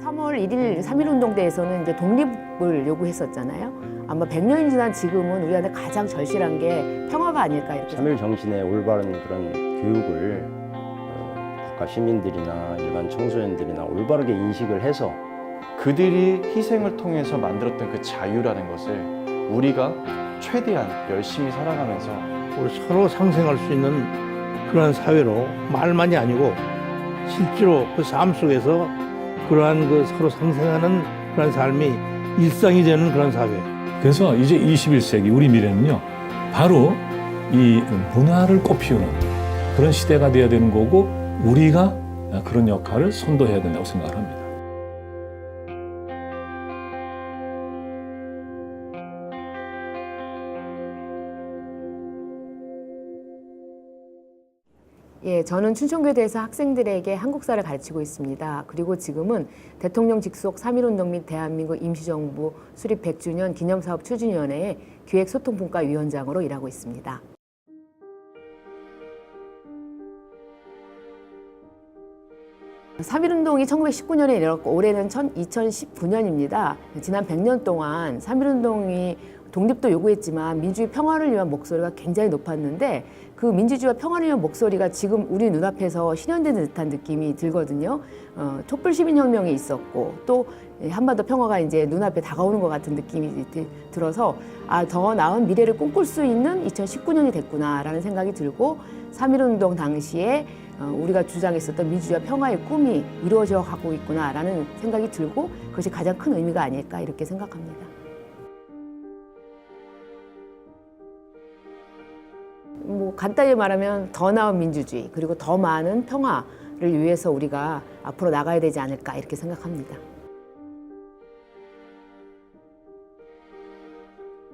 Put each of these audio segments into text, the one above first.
3월 1일 3.1운동 때에서는 이제 독립을 요구했었잖아요. 아마 100년이 지난 지금은 우리한테 가장 절실한 게 평화가 아닐까 이렇게. 3.1 정신의 올바른 그런 교육을 국가 시민들이나 일반 청소년들이나 올바르게 인식을 해서 그들이 희생을 통해서 만들었던 그 자유라는 것을 우리가 최대한 열심히 살아가면서 우리 서로 상생할 수 있는 그런 사회로 말만이 아니고 실제로 그 삶 속에서 그러한 그 서로 상생하는 그런 삶이 일상이 되는 그런 사회. 그래서 이제 21세기 우리 미래는요, 바로 이 문화를 꽃피우는 그런 시대가 돼야 되는 거고, 우리가 그런 역할을 선도해야 된다고 생각을 합니다. 예, 저는 춘천교대에서 학생들에게 한국사를 가르치고 있습니다. 그리고 지금은 대통령 직속 3.1운동 및 대한민국 임시정부 수립 100주년 기념사업 추진위원회의 기획소통분과위원장으로 일하고 있습니다. (3.1운동이) 1919년에 일어났고 올해는 2019년입니다. 지난 100년 동안 3.1운동이 독립도 요구했지만 민주주의 평화를 위한 목소리가 굉장히 높았는데, 그 민주주의와 평화를 위한 목소리가 지금 우리 눈앞에서 실현되는 듯한 느낌이 들거든요. 촛불 시민혁명이 있었고 또 한반도 평화가 이제 눈앞에 다가오는 것 같은 느낌이 들어서 더 나은 미래를 꿈꿀 수 있는 2019년이 됐구나라는 생각이 들고, 3.1운동 당시에 우리가 주장했었던 민주주의와 평화의 꿈이 이루어져 가고 있구나라는 생각이 들고, 그것이 가장 큰 의미가 아닐까 이렇게 생각합니다. 간단히 말하면 더 나은 민주주의 그리고 더 많은 평화를 위해서 우리가 앞으로 나가야 되지 않을까 이렇게 생각합니다.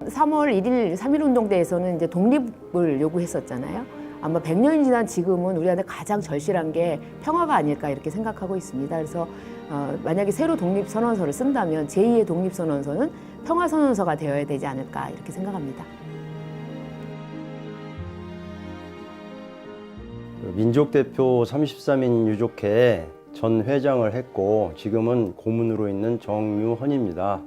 3월 1일 3.1운동 때에서는 이제 독립을 요구했었잖아요. 아마 100년이 지난 지금은 우리한테 가장 절실한 게 평화가 아닐까 이렇게 생각하고 있습니다. 그래서 만약에 새로 독립선언서를 쓴다면 제2의 독립선언서는 평화선언서가 되어야 되지 않을까 이렇게 생각합니다. 민족대표 33인 유족회 전 회장을 했고 지금은 고문으로 있는 정유헌입니다.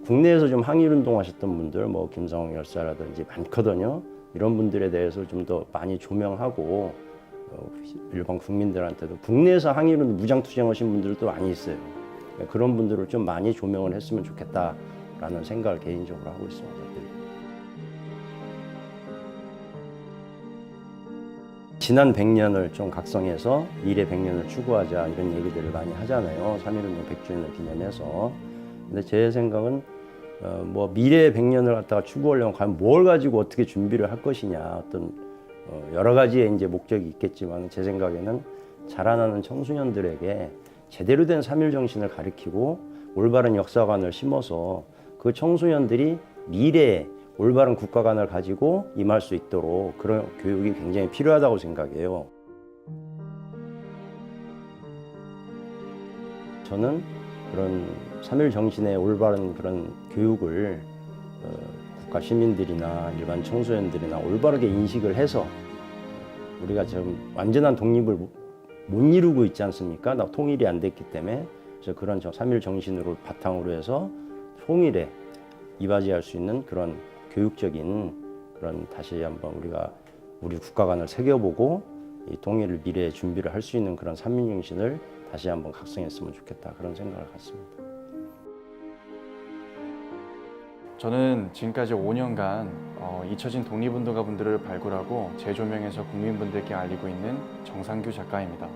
국내에서 좀 항일운동 하셨던 분들, 김성홍 열사라든지 많거든요. 이런 분들에 대해서 좀 더 많이 조명하고 일반 국민들한테도, 국내에서 항일운동 무장투쟁하신 분들도 많이 있어요. 그런 분들을 좀 많이 조명을 했으면 좋겠다라는 생각을 개인적으로 하고 있습니다. 지난 100년을 좀 각성해서 미래 100년을 추구하자 이런 얘기들을 많이 하잖아요. 3.1운동 100주년을 기념해서. 근데 제 생각은 미래 100년을 갖다가 추구하려면 과연 뭘 가지고 어떻게 준비를 할 것이냐, 어떤 여러 가지의 이제 목적이 있겠지만, 제 생각에는 자라나는 청소년들에게 제대로 된 3.1 정신을 가르치고 올바른 역사관을 심어서 그 청소년들이 미래에 올바른 국가관을 가지고 임할 수 있도록 그런 교육이 굉장히 필요하다고 생각해요. 저는 그런 3.1 정신의 올바른 그런 교육을 국가 시민들이나 일반 청소년들이나 올바르게 인식을 해서, 우리가 지금 완전한 독립을 못 이루고 있지 않습니까? 통일이 안 됐기 때문에. 그래서 그런 3.1 정신으로 바탕으로 해서 통일에 이바지할 수 있는 그런 교육적인 그런, 다시 한번 우리가 우리 국가관을 새겨보고 이 통일을 미래에 준비를 할 수 있는 그런 3.1 정신을 다시 한번 각성했으면 좋겠다, 그런 생각을 갖습니다. 저는 지금까지 5년간 잊혀진 독립운동가분들을 발굴하고 재조명해서 국민분들께 알리고 있는 정상규 작가입니다.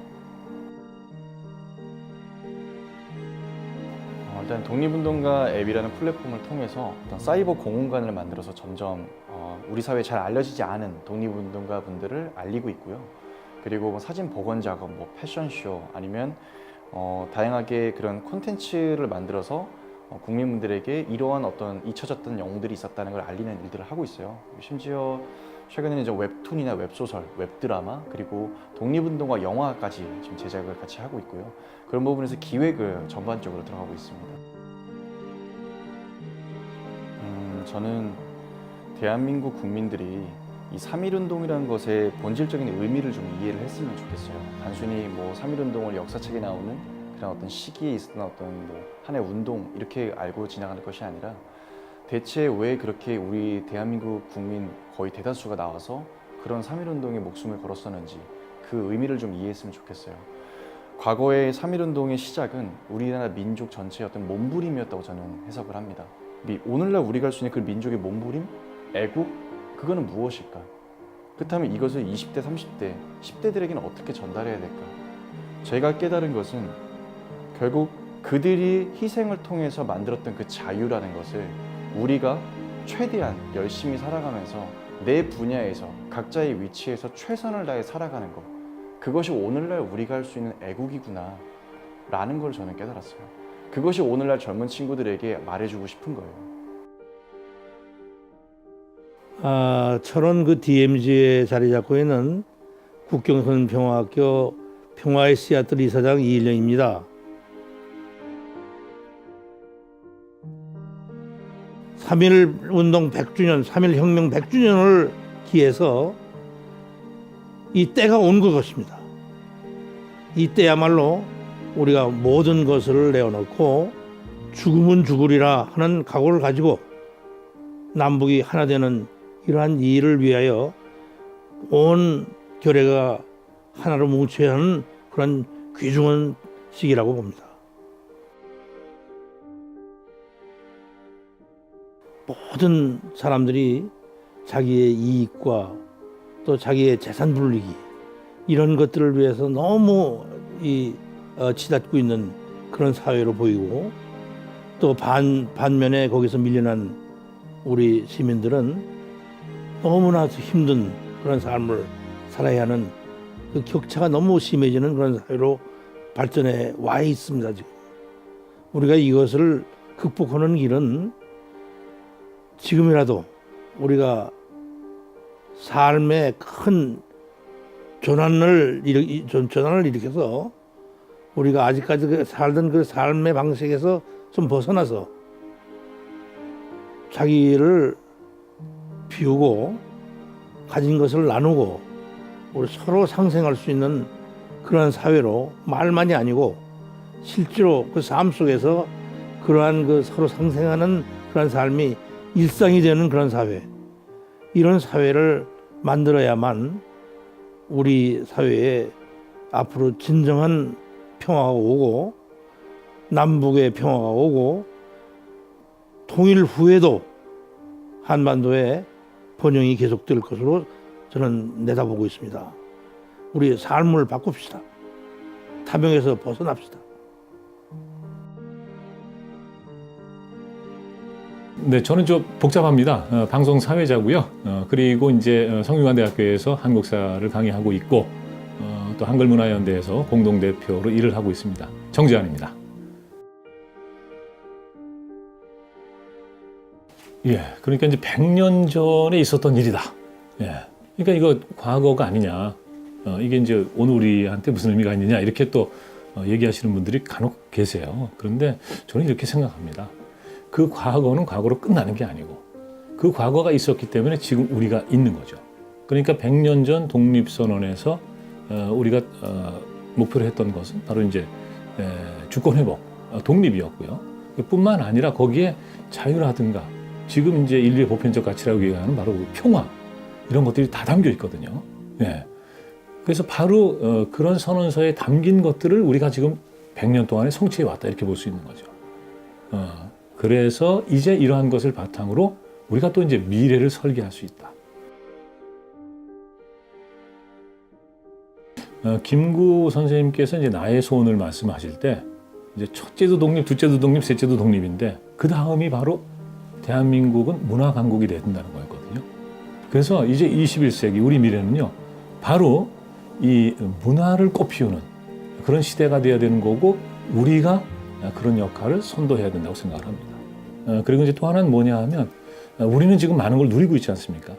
일단 독립운동가 앱이라는 플랫폼을 통해서 어떤 사이버 공공간을 만들어서 점점 우리 사회에 잘 알려지지 않은 독립운동가 분들을 알리고 있고요. 그리고 사진 복원 작업, 패션쇼, 아니면 다양하게 그런 콘텐츠를 만들어서 국민분들에게 이러한 어떤 잊혀졌던 영웅들이 있었다는 걸 알리는 일들을 하고 있어요. 심지어 최근에는 이제 웹툰이나 웹소설, 웹드라마, 그리고 독립운동가 영화까지 지금 제작을 같이 하고 있고요. 그런 부분에서 기획을 전반적으로 들어가고 있습니다. 저는 대한민국 국민들이 이 3.1운동이라는 것의 본질적인 의미를 좀 이해를 했으면 좋겠어요. 단순히 뭐 3.1운동을 역사책에 나오는 그런 어떤 시기에 있었던 어떤 뭐 하나의 운동 이렇게 알고 지나가는 것이 아니라 대체 왜 그렇게 우리 대한민국 국민 거의 대다수가 나와서 그런 3.1운동에 목숨을 걸었었는지 그 의미를 좀 이해했으면 좋겠어요. 과거의 3.1운동의 시작은 우리나라 민족 전체의 어떤 몸부림이었다고 저는 해석을 합니다. 오늘날 우리가 할 수 있는 그 민족의 몸부림, 애국, 그거는 무엇일까? 그렇다면 이것을 20대, 30대, 10대들에게는 어떻게 전달해야 될까? 제가 깨달은 것은 결국 그들이 희생을 통해서 만들었던 그 자유라는 것을 우리가 최대한 열심히 살아가면서 내 분야에서 각자의 위치에서 최선을 다해 살아가는 것, 그것이 오늘날 우리가 할 수 있는 애국이구나 라는 걸 저는 깨달았어요. 그것이 오늘날 젊은 친구들에게 말해주고 싶은 거예요. 철원 그 DMZ에 자리 잡고 있는 국경선 평화학교 평화의 씨앗들 이사장 이일령입니다. 3.1 운동 100주년, 3.1 혁명 100주년을 기해서 이 때가 온 것입니다. 이 때야말로 우리가 모든 것을 내어놓고 죽으면 죽으리라 하는 각오를 가지고 남북이 하나 되는 이러한 일을 위하여 온 교례가 하나로 뭉쳐야 하는 그런 귀중한 시기라고 봅니다. 모든 사람들이 자기의 이익과 또 자기의 재산 불리기 이런 것들을 위해서 너무 치닫고 있는 그런 사회로 보이고 또 반면에 거기서 밀려난 우리 시민들은 너무나 힘든 그런 삶을 살아야 하는 그 격차가 너무 심해지는 그런 사회로 발전해 와 있습니다. 지금 우리가 이것을 극복하는 길은 지금이라도 우리가 삶의 큰 전환을 일으켜서 우리가 아직까지 살던 그 삶의 방식에서 좀 벗어나서 자기를 비우고 가진 것을 나누고 우리 서로 상생할 수 있는 그런 사회로 말만이 아니고 실제로 그 삶 속에서 그러한 그 서로 상생하는 그런 삶이 일상이 되는 그런 사회, 이런 사회를 만들어야만 우리 사회에 앞으로 진정한 평화가 오고 남북의 평화가 오고 통일 후에도 한반도에 번영이 계속될 것으로 저는 내다보고 있습니다. 우리 삶을 바꿉시다. 탐욕에서 벗어납시다. 네, 저는 좀 복잡합니다. 방송 사회자고요. 그리고 이제 성균관대학교에서 한국사를 강의하고 있고 또 한글문화연대에서 공동대표로 일을 하고 있습니다. 정재환입니다. 예, 그러니까 이제 100년 전에 있었던 일이다. 예, 그러니까 이거 과거가 아니냐. 이게 이제 오늘 우리한테 무슨 의미가 있느냐 이렇게 또 얘기하시는 분들이 간혹 계세요. 그런데 저는 이렇게 생각합니다. 그 과거는 과거로 끝나는 게 아니고 그 과거가 있었기 때문에 지금 우리가 있는 거죠. 그러니까 100년 전 독립선언에서 우리가 목표로 했던 것은 바로 이제 주권 회복, 독립이었고요. 뿐만 아니라 거기에 자유라든가 지금 이제 인류의 보편적 가치라고 얘기하는 바로 평화 이런 것들이 다 담겨 있거든요. 네. 그래서 바로 그런 선언서에 담긴 것들을 우리가 지금 100년 동안에 성취해 왔다 이렇게 볼 수 있는 거죠. 그래서 이제 이러한 것을 바탕으로 우리가 또 이제 미래를 설계할 수 있다. 김구 선생님께서 이제 나의 소원을 말씀하실 때 이제 첫째도 독립, 둘째도 독립, 셋째도 독립인데 그 다음이 바로 대한민국은 문화 강국이 돼야 된다는 거였거든요. 그래서 이제 21세기 우리 미래는요, 바로 이 문화를 꽃피우는 그런 시대가 돼야 되는 거고 우리가 그런 역할을 선도해야 된다고 생각을 합니다. 그리고 이제 또 하나는 뭐냐 하면 우리는 지금 많은 걸 누리고 있지 않습니까?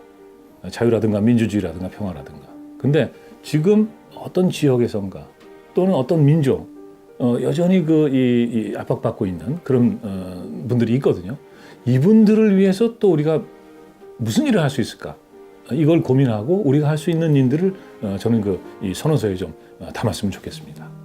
자유라든가 민주주의라든가 평화라든가. 근데 지금 어떤 지역에선가 또는 어떤 민족 여전히 이 압박받고 있는 그런 분들이 있거든요. 이분들을 위해서 또 우리가 무슨 일을 할 수 있을까? 이걸 고민하고 우리가 할 수 있는 일들을 저는 이 선언서에 좀 담았으면 좋겠습니다.